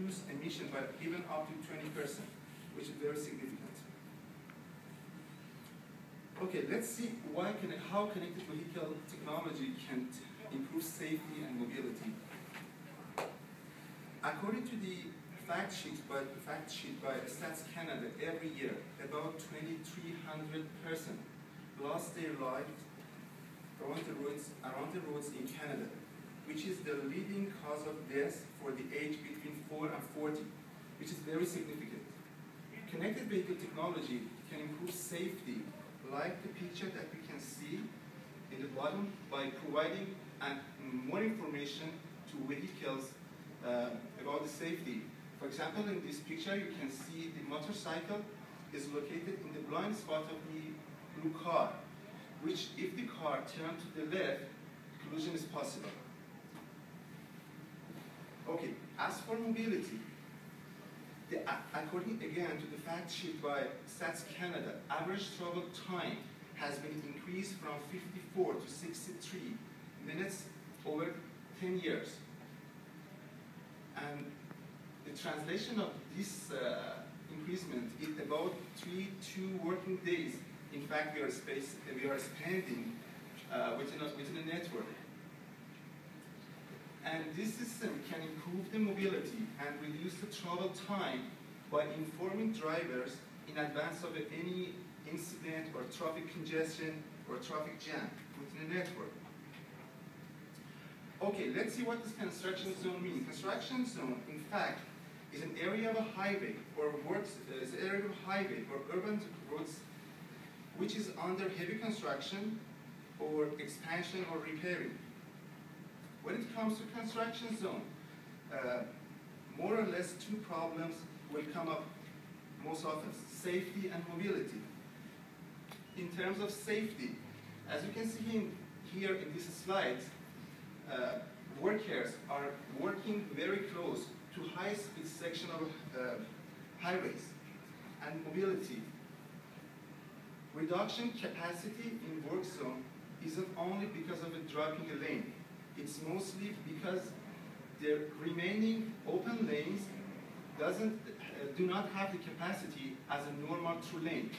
reduce emission by even up to 20%, which is very significant. Okay, let's see how connected vehicle technology can improve safety and mobility. According to the fact sheet by Stats Canada, every year about 2,300 persons lost their lives around the roads in Canada, which is the leading cause of death for the age between 4 and 40, which is very significant. Connected vehicle technology can improve safety, like the picture that we can see in the bottom, by providing more information to vehicles about the safety. For example, in this picture, you can see the motorcycle is located in the blind spot of the blue car, which if the car turned to the left, collision is possible. Okay, as for mobility, according again to the fact sheet by Stats Canada, average travel time has been increased from 54 to 63 minutes over 10 years. And the translation of this increasement is about 2 working days. In fact, we are spending within a network. And this system can improve the mobility and reduce the travel time by informing drivers in advance of any incident or traffic congestion or traffic jam within a network. Okay, let's see what this construction zone means. Construction zone, in fact, is an area of a highway or urban roads which is under heavy construction or expansion or repairing. When it comes to construction zone, more or less 2 problems will come up most often: safety and mobility. In terms of safety, as you can see here in this slide, workers are working very close to high-speed section of highways. And mobility. Reduction capacity in work zone isn't only because of dropping a lane. It's mostly because the remaining open lanes do not have the capacity as a normal through lane.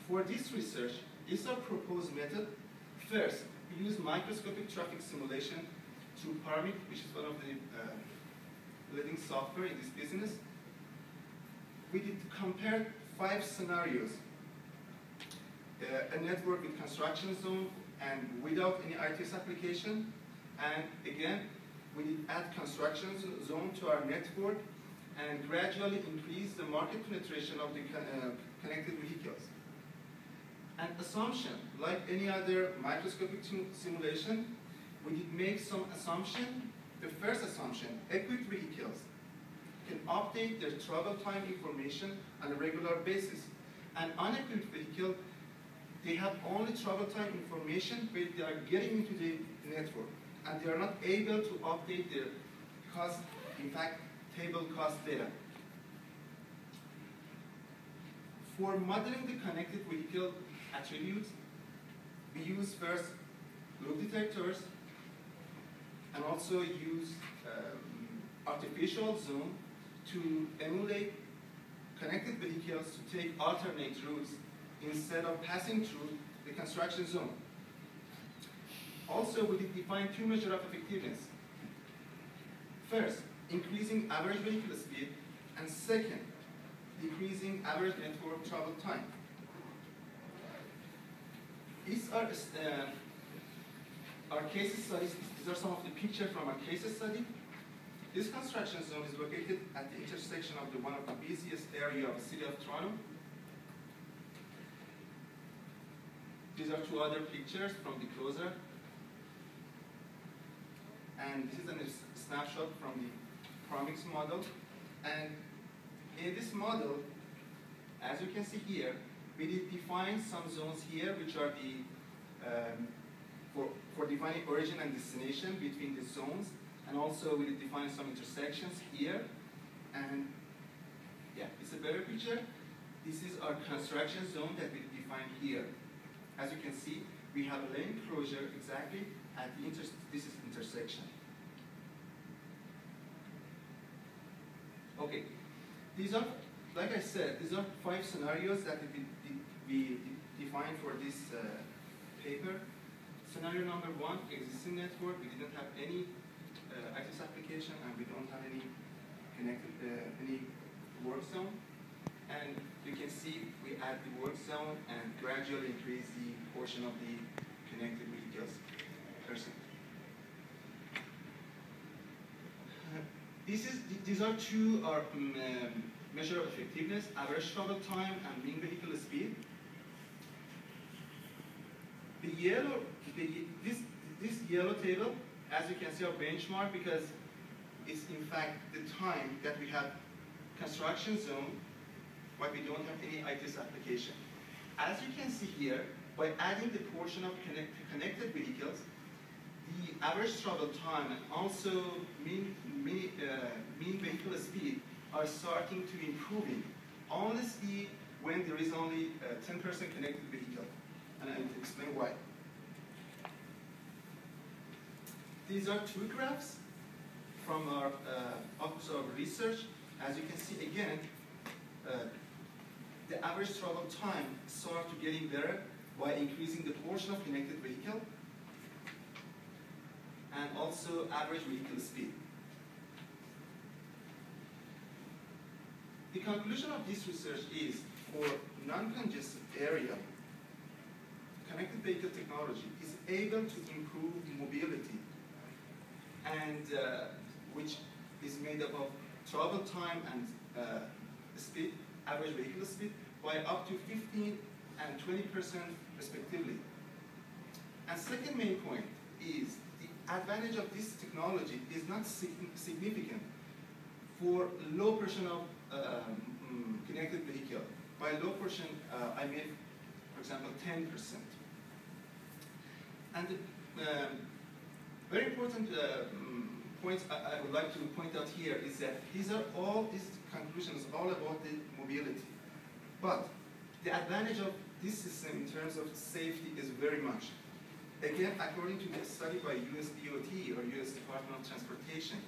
For this research, is our proposed method. First, we use microscopic traffic simulation through Paramit, which is one of the leading software in this business. We did compare 5 scenarios. A network with construction zone and without any ITS application. And again, we did add construction zone to our network and gradually increase the market penetration of the connected vehicles. An assumption, like any other microscopic simulation, we did make some assumption. The first assumption, equipped vehicles can update their travel time information on a regular basis. An unequipped vehicle, they have only travel time information, but they are getting into the network, and they are not able to update their cost, in fact, table cost data. For modeling the connected vehicle attributes, we use first loop detectors and also use artificial zone to emulate connected vehicles to take alternate routes instead of passing through the construction zone. Also, we define 2 measures of effectiveness. First, increasing average vehicle speed, and second, decreasing average network travel time. These are our case studies. These are some of the pictures from our case study. This construction zone is located at the intersection of one of the busiest areas of the city of Toronto. These are 2 other pictures from the closer. And this is a snapshot from the Promise model. And in this model, as you can see here, we did define some zones here, which are the for defining origin and destination between the zones. And also we did define some intersections here. And yeah, it's a better picture. This is our construction zone that we defined here. As you can see, we have a lane closure exactly at the this is intersection. Okay, these are, like I said, these are 5 scenarios that we defined for this paper. Scenario number 1, existing network. We didn't have any access application, and we don't have any connected any work zone. And you can see we add the work zone and gradually increase the portion of the connected vehicles person. These are 2 measure of effectiveness: average travel time and mean vehicle speed. The yellow, this yellow table, as you can see, are benchmark because it's in fact the time that we have construction zone, but we don't have any ITS application. As you can see here, by adding the portion of connected vehicles, the average travel time and also mean vehicle speed are starting to improving. Honestly, when there is only 10% connected vehicle, and I will explain why. These are 2 graphs from our Office of Research. As you can see, again, the average travel time starts to getting better by increasing the portion of connected vehicle and also average vehicle speed. The conclusion of this research is, for non-congested area, connected vehicle technology is able to improve mobility, and which is made up of travel time and speed, average vehicle speed, by up to 15 and 20% respectively. And second main point is the advantage of this technology is not significant for low portion of connected vehicle. By low portion, I mean, for example, 10%. And very important points I would like to point out here is that these conclusions all about the mobility. But the advantage of this system in terms of safety is very much. Again, according to a study by US DOT or US Department of Transportation,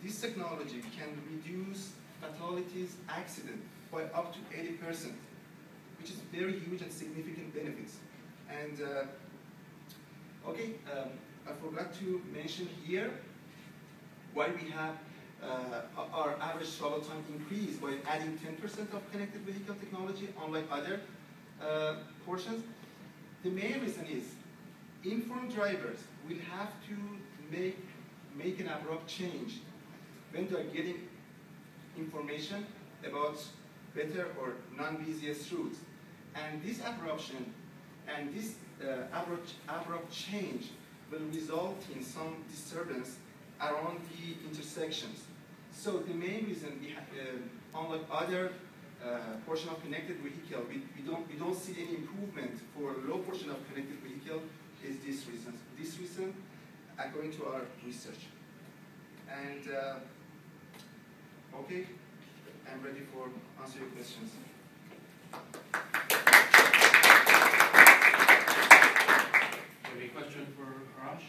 this technology can reduce fatalities, accident by up to 80%, which is very huge and significant benefits. And I forgot to mention here why we have our average travel time increased by adding 10% of connected vehicle technology, unlike other portions. The main reason is informed drivers will have to make an abrupt change when they are getting information about better or non-busiest routes. And this abruption and this abrupt change will result in some disturbance around the intersections. So the main reason, unlike other portion of connected vehicle, we don't see any improvement for low portion of connected vehicle is this reason. This reason, according to our research. And okay, I'm ready for answer your questions. Any question for Arash?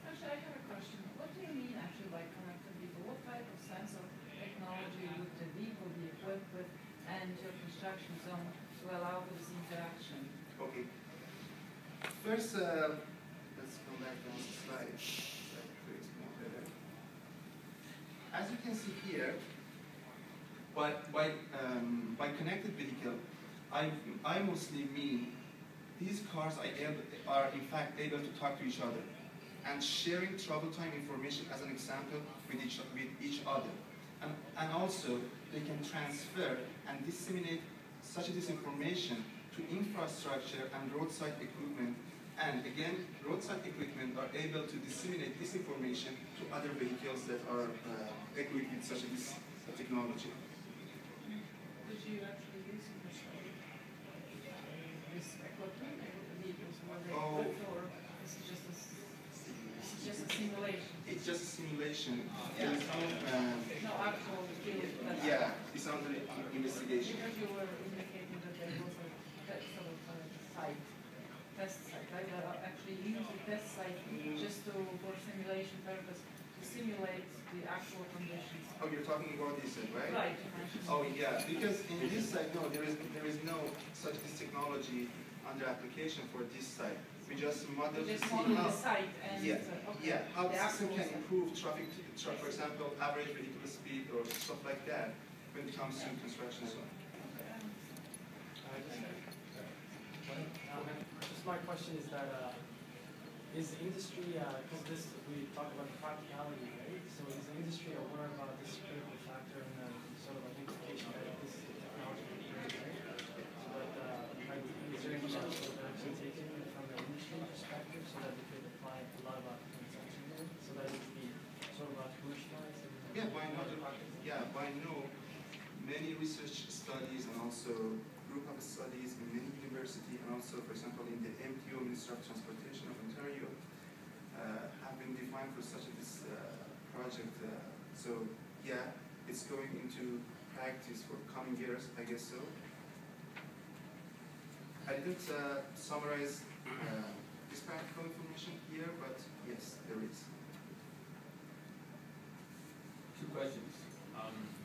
Actually, I have a question. What do you mean actually by connected vehicle? What type of sensor technology would the vehicle be equipped with and your construction zone to allow for this interaction? Okay. First, let's go back to the slide. As you can see here, by connected vehicle, I mostly mean these cars are in fact able to talk to each other and sharing travel time information, as an example, with each other. And also, they can transfer and disseminate such this information to infrastructure and roadside equipment. And again, roadside equipment are able to disseminate this information to other vehicles that are equipped with such this technology. Did you actually use this equipment with the vehicles? Were they equipped, or is it just a simulation? It's just a simulation. Yeah. There is No actual field. yeah, it's under investigation. Because you were indicating that there was a sort of site, test site, right? That actually use the test site just for simulation purpose to simulate the actual conditions. Oh, you're talking about this, right? Right, you mentioned. Oh yeah, because in this site, no, there is no such this technology under application for this site. We just model to Just see model how, the site and, yeah, okay, yeah, how the the system actual can site. improve traffic, for example, average vehicle speed or stuff like that when it comes to construction zone. Just my question is that is the industry, because this we talk about the practicality, right? So is the industry aware about this critical factor and sort of an implication that this technology will bring, right? So that is there any sort of action taken from the industry perspective so that we could apply a lot of consumption there, so that it could be sort of commercialized? Yeah, why not? Yeah, why no? Many research studies and also group of studies in many universities and also, for example, in the MTO, Ministry of Transportation of Ontario, have been defined for such a this project. So yeah, it's going into practice for coming years, I guess so. I didn't summarize this practical information here, but yes, there is. Two questions.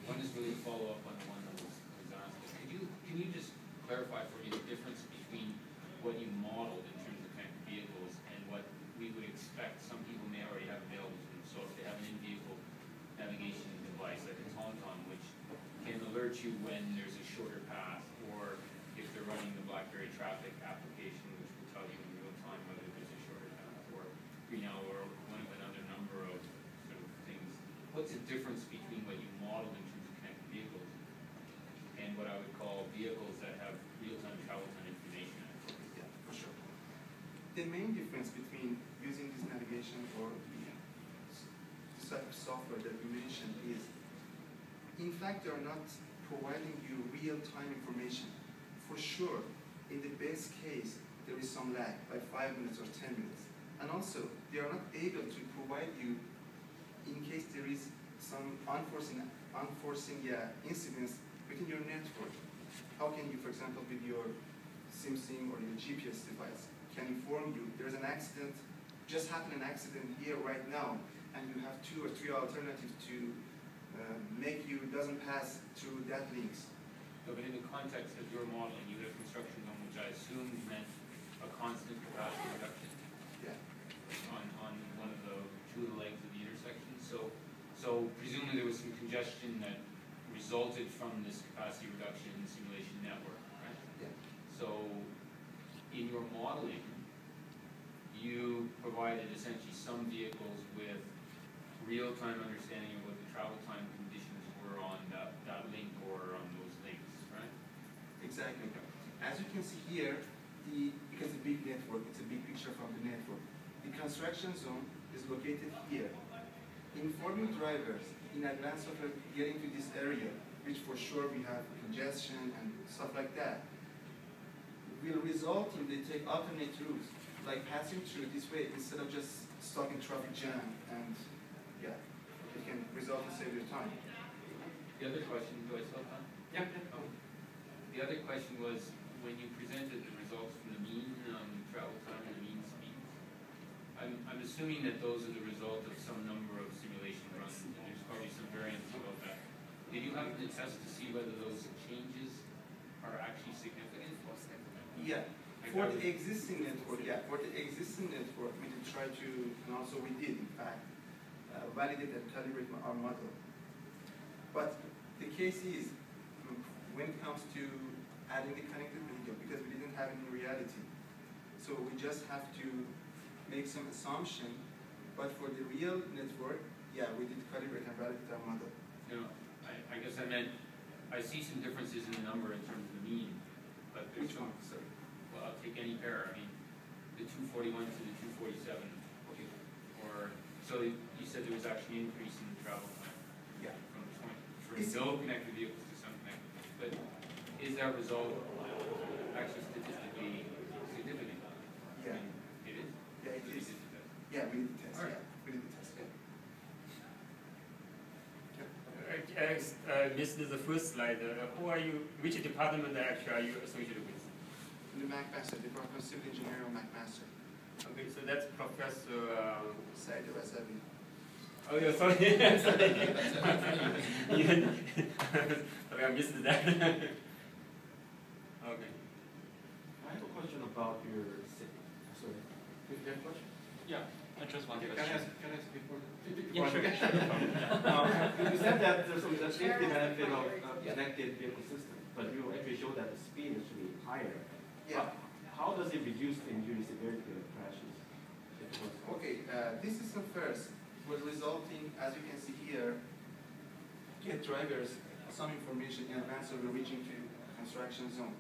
One is really a follow-up on the one that was asked. Can you just clarify for me the difference between what you modeled in terms of connected vehicles and what we would expect some people may already have available to them? So if they have an in-vehicle navigation device like a TomTom, which can alert you when there's a shorter path, or if they're running the BlackBerry traffic application, which will tell you in real time whether there's a shorter path or green hour or one of another number of sort of things. What's the difference between what you modeled in terms of connected vehicles and what I would call vehicles that have real-time travel time information? Yeah, for sure. The main difference between using this navigation or this type of software that we mentioned is, in fact, they are not providing you real-time information. For sure, in the best case, there is some lag, by 5 minutes or 10 minutes. And also, they are not able to provide you in case there is some unforeseen incidents within your network. How can you, for example, with your SIM or your GPS device, can inform you there's an accident, just happened an accident here right now, and you have 2 or 3 alternatives to make you doesn't pass through that links. No, but in the context of your modeling, you had a construction zone which I assumed meant a constant capacity reduction Yeah. on one of the 2 of the legs of the intersection. So presumably there was some congestion that resulted from this capacity reduction in the simulation network, right? Yeah. So in your modeling, you provided essentially some vehicles with real-time understanding of what the travel time conditions were on that link or on those links, right? Exactly. As you can see here, because it's a big network, it's a big picture from the network. The construction zone is located here. Informing drivers in advance of getting to this area, which for sure we have congestion and stuff like that, will result in they take alternate routes, like passing through this way instead of just stuck in traffic jam, and yeah, it can result in save your time. The other question, do I still have time? Yeah. Oh. The other question was, when you presented the results from the mean travel time and the mean speeds, I'm assuming that those are the result of some number of simulation runs, and there's probably some variance about that. Did you have to test to see whether those changes are actually significant? Yeah, for the existing network, we did try to, and also we did, in fact, validate and calibrate our model. But the case is, when it comes to adding the connected video, because we didn't have any reality, so we just have to make some assumption. But for the real network, yeah, we did calibrate and validate our model. You know, I guess I meant, I see some differences in the number in terms of the mean, but there's Which one? Sorry. Well, I'll take any pair. I mean, the 241 to the 247. Okay. Or, so you said there was actually an increase in the travel time Yeah. from no connected vehicles to some connected vehicles. But is that result actually statistically significant? Yeah. I mean, it is? Yeah, it So you is. did the test. Yeah, we did the test. All right. Yeah, we did the test. Yeah. This is the first slide. Who are you? Which department actually are you associated with? The McMaster, Department of Civil Engineering of McMaster. Okay, so that's Professor. Said Razavi. Oh, yeah, sorry. Sorry. Sorry, I missed that. Okay. I have a question about your city. Sorry. Do you have a question? Yeah, I just one Can I question. ask before? Yeah, sure. You said that there's some safety benefit of connected vehicle system, but you actually showed that the speed is actually higher. Yeah. How does it reduce the injury severity of crashes? If it was- Okay, this is the first, was resulting, as you can see here, get drivers some information in advance of reaching to construction zone,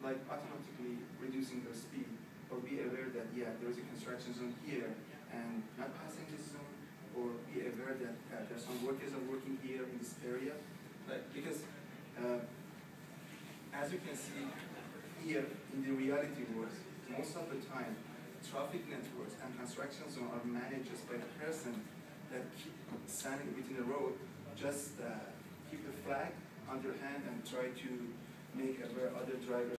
like automatically reducing their speed, or be aware that, yeah, there is a construction zone here, and not passing this zone, or be aware that there's some workers are working here in this area, like, because as you can see here in the reality world, most of the time, traffic networks and construction zone are managed just by the person that keep standing within the road, just keep the flag on their hand and try to make aware other drivers